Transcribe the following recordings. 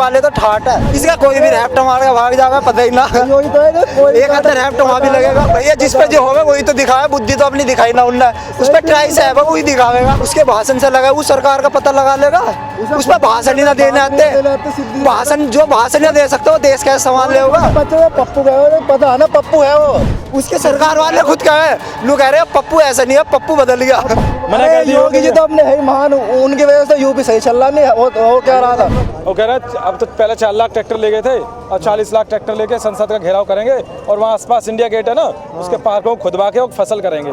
वाले तो ठाट है, इसका कोई भी रैप्ट मार के भाग जाएगा पता ही ना। एक अंदर रैप्ट वहाँ भी लगेगा भैया, जिस पे जो होगा वही तो दिखावे, बुद्धि तो अपनी दिखाई ना उनने, उस पर ट्राई से है वही दिखावेगा, उसके भाषण से लगा वो सरकार का पता लगा लेगा, उस पर भाषण ही ना देने आते, भाषण जो भाषण दे सकते हो देश कैसे संभाल ले होगा। पप्पू पता है ना, पप्पू है वो, उसके सरकार वाले खुद कहे, लोग कह रहे हैं पप्पू ऐसा नहीं है, पप्पू बदल गया। योगी जी तो अपने है महान, उनकी वजह से यूपी सही चल रहा नहीं है। वो क्या रहा था, वो कह रहा है अब तो पहले 4 लाख ट्रैक्टर ले गए थे और 40 लाख ट्रैक्टर लेके संसद का घेराव करेंगे और वहाँ आसपास इंडिया गेट है ना, उसके पार्क को खुदवा के फसल करेंगे।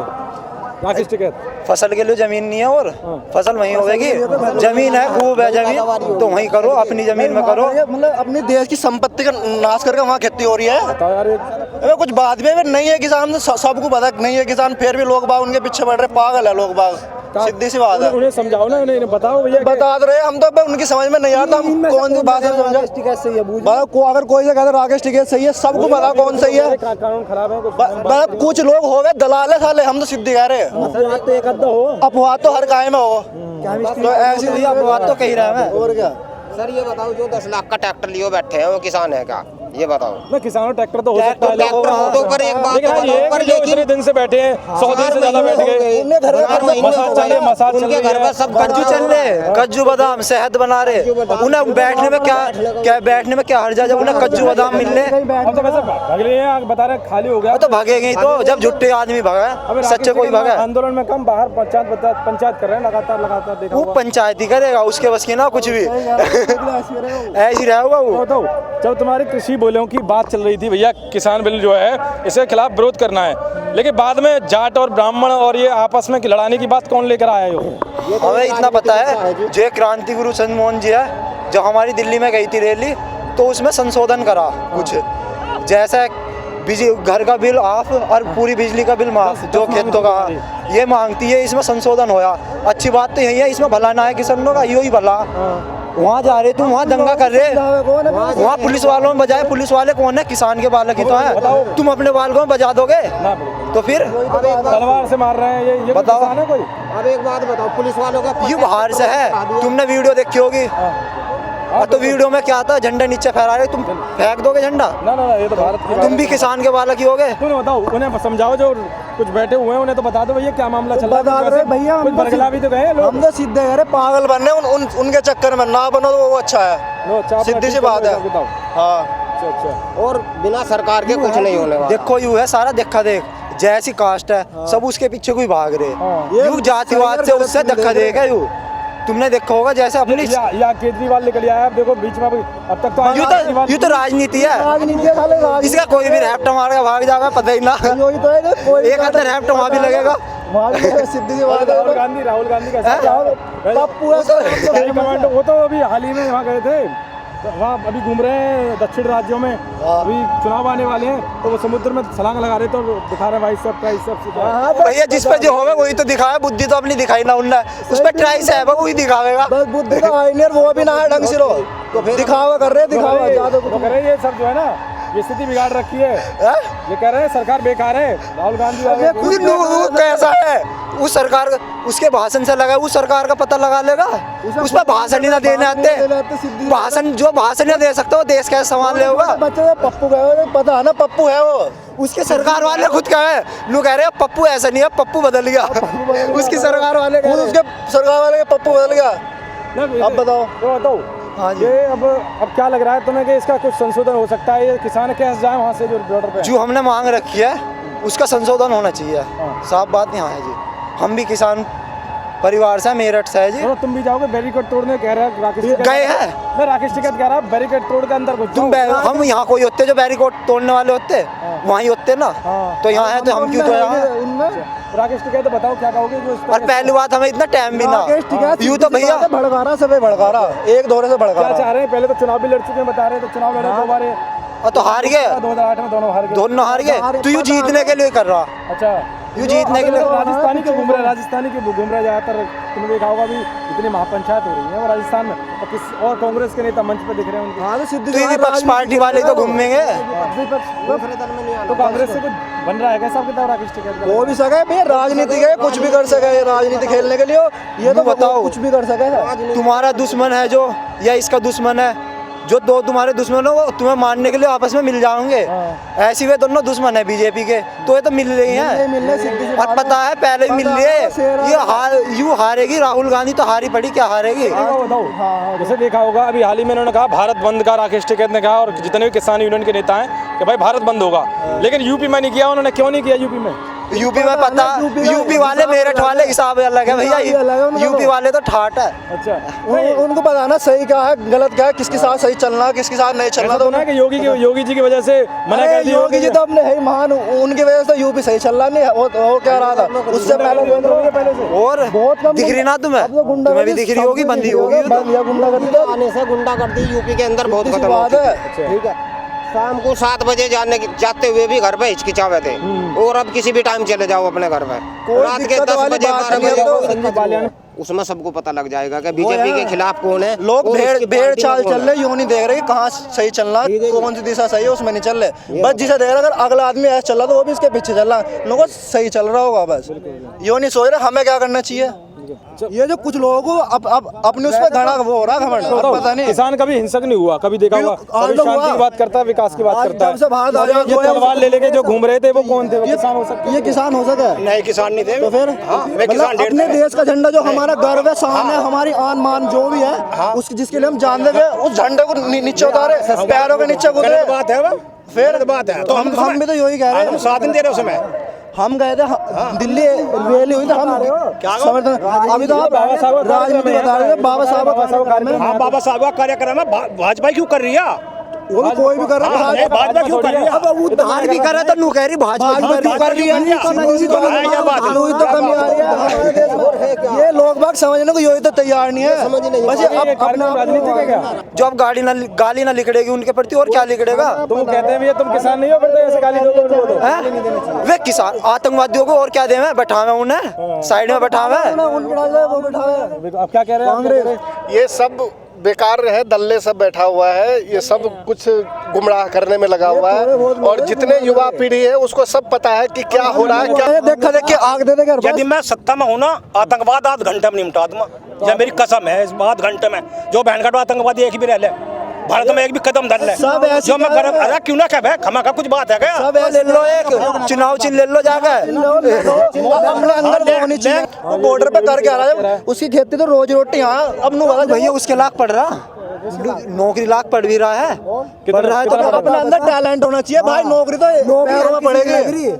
राकेश टिकैत फसल के लिए जमीन नहीं है और फसल वहीं होगी, जमीन है खूब है जमीन तो वहीं करो, अपनी जमीन में करो। मतलब अपने देश की संपत्ति का नाश करके वहाँ खेती हो रही है। बताओ यार, अबे कुछ बात भी नहीं है, किसान सबको पता नहीं है किसान, फिर भी लोग बाग उनके पीछे बढ़ रहे, पागल है लोग बाग, सीधी सी बात है। उन्हें समझाओ ना, उन्हें बताओ भैया, बता रहे हम तो उनकी समझ में नहीं आता, हम कौन सी बात समझा। अगर कोई से कहते राकेश टिकैत सही है, सबको पता कौन सही है। कानून खराब है कुछ लोग हो गए दलाल है साले, हम तो सिद्धि कह रहे हैं, अफवाह तो हर गाय में हो, तो ऐसी अफवाह तो कही रहा है। और क्या सर ये बताओ, जो 10 लाख का ट्रैक्टर लिए बैठे हैं वो किसान है क्या? ये बताओ ना। किसानों ट्रैक्टर तो हो सकता है, तो पर एक बात लेकिन ये पर जो इतने दिन से बैठे हैं, 100 दिन से ज्यादा बैठ गए, मसाज चल रहे, मसाज चल उनके घर रही पर है, सब कज्जू चल रहे, कज्जू बादाम शहद बना रहे, उन्हें बैठने में क्या हर्जा, जब उन्हें कज्जू बादाम मिल रहे। अब तो वैसे भाग रहे हैं, बता रहे खाली हो गया तो भागेंगे ही तो, जब झुट्टे आदमी भागा सच्चे कोई भागा। आंदोलन में कम बाहर पंचायत कर रहे हैं लगातार देखा वो पंचायत ही करेगा, उसके बस की ना कुछ भी ऐसी रहेगा वो। बताओ, जब तुम्हारी कृषि बोलियों की बात चल रही थी भैया, किसान बिल जो है इसके खिलाफ विरोध करना है, लेकिन बाद में जाट और ब्राह्मण और ये आपस में लड़ाने की बात कौन लेकर आया है? हमें इतना पता है, जो क्रांति गुरु चंद्रमोहन जी है, जब हमारी दिल्ली में गई थी रैली, तो उसमें संशोधन करा कुछ, जैसे बिजली घर का बिल ऑफ और पूरी बिजली का बिल माफ, जो खेतों का ये मांगती है, इसमें संशोधन होया। अच्छी बात तो यही है, इसमें भला ना है किसानों का, यही भला। वहाँ जा रहे तुम, वहाँ दंगा कर रहे, वहाँ पुलिस वालों में बजाए, पुलिस वाले कौन है? किसान के बालक ही तो हैं। तुम अपने बालकों में बजा दोगे तो फिर तलवार से मार रहे हैं, ये बताओ है कोई? अब एक बात बताओ, पुलिस वालों का ये बाहर से है, तुमने वीडियो देखी होगी, तो वीडियो में क्या आता है, झंडा नीचे फहरा रहे, तुम फेंक दोगे झंडा? ना, ये तो भारत की, तुम भी किसान के बालक ही होगे। तुम बताओ, उन्हें समझाओ, जो कुछ बैठे हुए हैं उन्हें तो बता दो भैया क्या मामला चल रहा है। भैया कुछ बरगला भी तो गए लोग, हम तो सीधे कह रहे पागल बन रहे, उनके चक्कर में ना बनो तो वो अच्छा है, सीधी सी बात है। हाँ अच्छा, और बिना सरकार के कुछ नहीं होने वाला। देखो यू है सारा देखा देख, जैसी कास्ट है सब उसके पीछे कोई भाग रहे, यू जातिवाद से उससे धक्का देगा। यू तुमने देखा होगा, जैसे अपनी या केजरीवाल निकल आया, अब देखो बीच में अब तक तो यू तो राजनीति है, इसका कोई भी रैप्ट मार के भाग जाएगा पता ही ना, एक अंदर रैप्ट वहाँ भी लगेगा। सीधी सी बात है। राहुल गांधी का पप्पू है, वो तो अभी हाल ही में वहाँ गए थे, तो वहाँ अभी घूम रहे हैं दक्षिण राज्यों में, अभी चुनाव आने वाले हैं, तो वो समुद्र में छलांग लगा रहे, तो दिखा रहे भाई सब ट्राई सब भैया, जिस पे जो होगा वही तो दिखावे, बुद्धि तो अपनी दिखाई ना उनने, उस पर ट्राई से है वही दिखावेगा। बस बुद्धि का आईनेर वो भी ना है ढंग से, तो दिखावा कर रहे, दिखावा ये सब जो है ना, ये स्थिति बिगाड़ रखी है। ये कह रहे हैं सरकार बेकार है, राहुल गांधी कैसा है उस सरकार, उसके भाषण से लगा, उस सरकार का पता लगा लेगा, उस पर भाषण ही ना देने आते, भाषण जो भाषण दे सकते हो देश कैसे संभाल ले होगा। पप्पू पता है ना, पप्पू है वो, उसके सरकार वाले खुद कहे, लोग कह रहे हैं पप्पू ऐसा नहीं है, पप्पू बदल गया, उसकी सरकार वाले, उसके सरकार वाले पप्पू बदल गया। अब बताओ हाँ जी, ये अब क्या लग रहा है तुम्हें कि इसका कुछ संशोधन हो सकता है? ये किसान कैसे जाए वहाँ से जो बॉर्डर पे? जो हमने मांग रखी है उसका संशोधन होना चाहिए, साफ बात यहाँ है जी। हम भी किसान परिवार से, मेरठ से है जी। तो तुम भी जाओगे बैरिकेड तोड़ने, कह रहा है राकेश गए हैं, मैं राकेश टिकैत कह रहा है बैरिकेड तोड़ के अंदर घुस तुम हम यहाँ कोई होते जो बैरिकेड तोड़ने वाले होते, वहीं होते ना, तो यहाँ है तो हम क्यों तो यहाँ। राकेश टिकैत तो बताओ क्या कहोगे जो? और पहली बात, हमें इतना टाइम भी ना, यूँ तो भैया भड़का रहा, सब भड़का रहा, एक दौरे से भड़का क्या चाह रहे हैं? पहले तो चुनाव भी लड़ चुके हैं बता रहे, तो चुनाव लड़े 2 बार, तो हार गए, 2008 में दोनों हार गए, तो यू जीतने के लिए कर रहा, अच्छा यू जीतने के लिए। राजस्थानी के घूम रहे ज़्यादातर, तुमने देखा होगा भी इतनी महापंचायत हो रही है राजस्थान में, और कांग्रेस के नेता मंच पे दिख रहे हैं उनके, तो विपक्ष पार्टी वाले तो घूमेंगे, तो कांग्रेस से कुछ बन रहा है क्या सब किताब राकेश टिकैत? वो भी सके भैया, राजनीति के कुछ भी कर सके, राजनीति खेलने के लिए ये तो बताओ, कुछ भी कर सके। तुम्हारा दुश्मन है जो या इसका दुश्मन है, जो दो तुम्हारे दुश्मन हो वो तुम्हें मारने के लिए आपस में मिल जाओगे। ऐसी वे दोनों दुश्मन है बीजेपी के, तो ये तो मिल रही हैं और पता है पहले ही मिल रही है। ये यूं हारेगी राहुल गांधी, तो हारी पड़ी, क्या हारेगी। जैसे देखा होगा अभी हाल ही में उन्होंने कहा भारत बंद का, राकेश टिकैत ने कहा और जितने भी किसान यूनियन के नेता हैं कि भाई भारत बंद होगा, लेकिन यूपी में नहीं किया उन्होंने। क्यों नहीं किया यूपी में? यूपी में पता, यूपी वाले मेरठ वाले हिसाब अलग है भैया, यूपी वाले तो ठाट है। अच्छा, उनको पता ना सही क्या है गलत क्या है, किसके साथ सही चलना किसके साथ नहीं चलना। तो ना कि योगी जी की वजह से मना कर दिया। योगी जी तो अपने है महान, उनकी वजह से यूपी सही चल रहा नहीं है। वो क्या रहा था उससे पहले और दिख रही ना तुम्हें, तुम्हें भी दिख रही होगी, बंदी होगी। आने से गुंडागर्दी यूपी के अंदर बहुत खत्म हो चुकी है। ठीक है, शाम को 7 बजे जाते हुए भी घर पे हिचकिचावे थे, और अब किसी भी टाइम चले जाओ अपने घर में, रात के 10 बजे 12 बजे उसमें सबको पता लग जाएगा कि बीजेपी के खिलाफ कौन है। लोग भेड़ चाल चल रहे, यूं नहीं देख रहे कहाँ सही चलना, कौन सी दिशा सही है उसमें नहीं चल रहे। बस जिसे देख रहे अगर अगला आदमी ऐसा चल रहा तो वो भी इसके पीछे चल रहा, लोगों को सही चल रहा होगा। बस यूं नहीं सोच रहे हमें क्या करना चाहिए। ये जो कुछ लोगों को अब अपने उस पर घड़ा वो हो रहा घमंड, पता नहीं। किसान कभी हिंसक नहीं हुआ, कभी देखा हुआ, कभी शांति की बात करता है, विकास की बात करता है। ये तलवार ले लेके जो घूम रहे थे वो कौन थे? वो किसान हो सकते? ये किसान हो सकता है? नहीं, किसान नहीं थे। तो फिर मतलब अपने देश का झंडा जो हमारा गर्व है, शान है, हमारी आन मान जो भी है, उसकी जिसके लिए हम जान देंगे, उस झंडे को नीचे उतारे, पैरों के नीचे उतारे। बात है, फिर बात है। तो हम भी तो यही कह रहे हैं। साथ नहीं दे रहे उसमें। हम गए थे दिल्ली रैली हुई, तो हम समर्थन अभी तो आप राजनीति बता रहे थे। बाबा साहब बाबा साहब का कार्यक्रम है, भाजपा क्यों कर रही है? वो भी कोई भी कर रहा है, भाजपा क्यों कर रही है? अब उद्धार भी कर रहा था, नू कह रही भाजपा भाजपा कर रही है। ये लोग बाग समझने को यही तो तैयार नहीं है। बस अब अपना राजनीति के क्या? जो अब गाली ना लिखड़ेगी उनके प्रति, और क्या लिखड़ेगा। तुम कहते हैं भैया तुम किसान नहीं हो, फिर तो ऐसे गाली दो। वे किसान आतंकवादियों को और क्या देवे, बैठावे उन्हें साइड में बैठावे। अब क्या कह रहे हैं कांग्रेस? ये सब बेकार है, दल्ले सब बैठा हुआ है, ये सब कुछ गुमराह करने में लगा हुआ है। और जितने युवा पीढ़ी है उसको सब पता है कि क्या हो रहा है, क्या देखा देख के आग दे देगा। यदि मैं सत्ता में हूँ ना, आतंकवाद आध घंटे में निपटा दूंगा, यह मेरी कसम है। इस आध घंटे में जो बहन का आतंकवादी एक भी रह ले, भारत में एक भी कदम धर ले, जो मैं कर, अरे क्यों ना कह खमा का कुछ बात है क्या? सब ले लो, एक चुनाव चिन्ह ले लो जाकर। अपने अंदर वो होनी चाहिए। वो बॉर्डर पे करके आ रहा है, उसकी खेती तो रोजी रोटी। यहाँ अब भैया उसके लाख पड़ रहा, नौकरी लाख पड़ भी रहा है, पड़ रहा है तो अपने अंदर टैलेंट होना चाहिए भाई। नौकरी तो पैरों में पड़ेगी,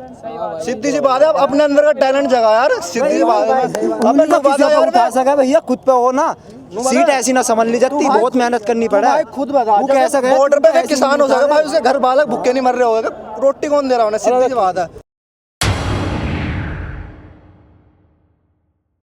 सीधी सी बात है। अपने अंदर का टैलेंट जगा यार, सीधी सी बात है। उठा सका भैया, खुद पे हो ना, सीट ऐसी ना समझ ली जाती, बहुत मेहनत करनी पड़े। खुद बता, बॉर्डर पे किसान हो सके भाई, उसके घर बालक भूखे नहीं मर रहे होगा, रोटी कौन दे रहा है? सीधी सी बात है।